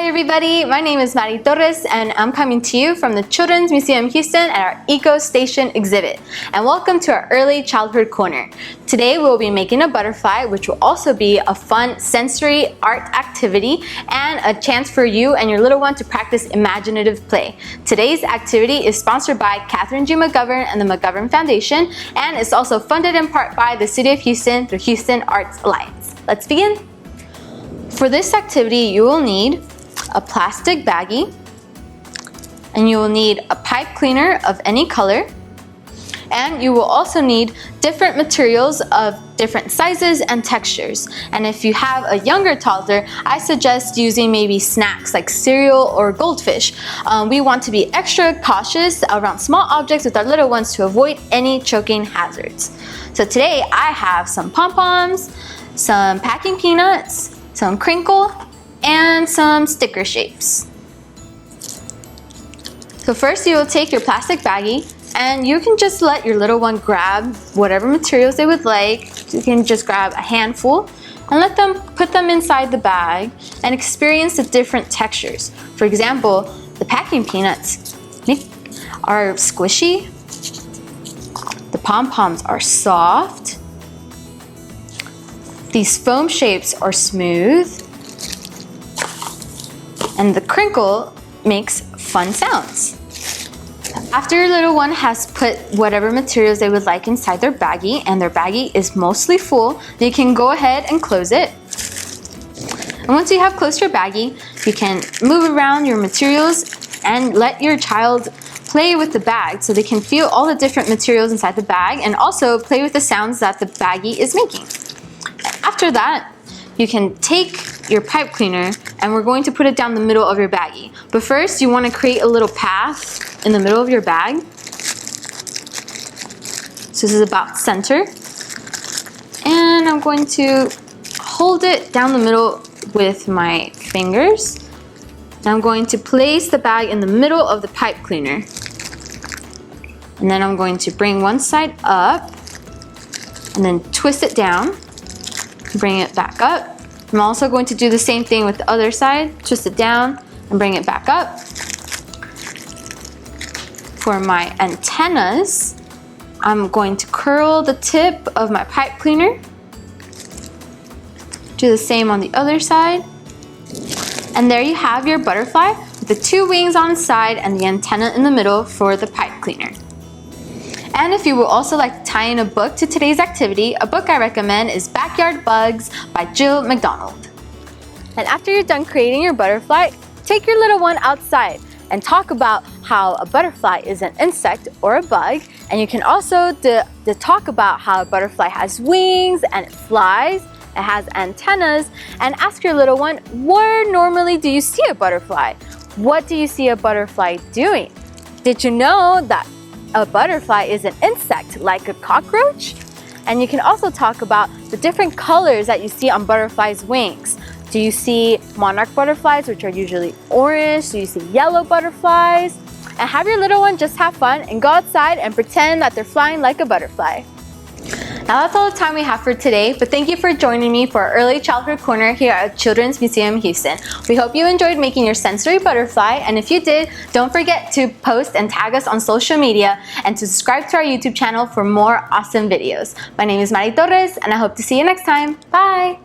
Hi everybody, my name is Maddie and I'm coming to you from the Children's Museum Houston at our Eco Station exhibit. And welcome to our Early Childhood Corner. Today we'll be making a butterfly, which will also be a fun sensory art activity and a chance for you and your little one to practice imaginative play. Today's activity is sponsored by Catherine G. McGovern and the McGovern Foundation, and it's also funded in part by the City of Houston through Houston Arts Alliance. Let's begin. For this activity, you will need a plastic baggie, and you will need a pipe cleaner of any color, and you will also need different materials of different sizes and textures. And if you have a younger toddler, I suggest using maybe snacks like cereal or goldfish. We want to be extra cautious around small objects with our little ones to avoid any choking hazards. So today I have some pom-poms, some packing peanuts, some crinkle, and some sticker shapes. So first you will take your plastic baggie and you can just let your little one grab whatever materials they would like. You can just grab a handful and let them put them inside the bag and experience the different textures. For example, the packing peanuts are squishy, the pom-poms are soft, these foam shapes are smooth, and the crinkle makes fun sounds. After your little one has put whatever materials they would like inside their baggie, and their baggie is mostly full, you can go ahead and close it. And once you have closed your baggie, you can move around your materials and let your child play with the bag so they can feel all the different materials inside the bag and also play with the sounds that the baggie is making. After that, you can take your pipe cleaner and we're going to put it down the middle of your baggie. But first, you want to create a little path in the middle of your bag. So this is about center. And I'm going to hold it down the middle with my fingers. And I'm going to place the bag in the middle of the pipe cleaner. And then I'm going to bring one side up and then twist it down. Bring it back up. I'm also going to do the same thing with the other side. Twist it down and bring it back up. For my antennas, I'm going to curl the tip of my pipe cleaner. Do the same on the other side. And there you have your butterfly with the two wings on the side and the antenna in the middle for the pipe cleaner. And if you would also like to tie in a book to today's activity, a book I recommend is Backyard Bugs by Jill McDonald. And after you're done creating your butterfly, take your little one outside and talk about how a butterfly is an insect or a bug. And you can also talk about how a butterfly has wings and it flies, it has antennas, and ask your little one, where normally do you see a butterfly? What do you see a butterfly doing? Did you know that a butterfly is an insect like a cockroach? And you can also talk about the different colors that you see on butterflies' wings. Do you see monarch butterflies, which are usually orange? Do you see yellow butterflies? And have your little one just have fun and go outside and pretend that they're flying like a butterfly. Now that's all the time we have for today, but thank you for joining me for our Early Childhood Corner here at Children's Museum Houston. We hope you enjoyed making your sensory butterfly, and if you did, don't forget to post and tag us on social media and to subscribe to our YouTube channel for more awesome videos. My name is Maddie and I hope to see you next time. Bye!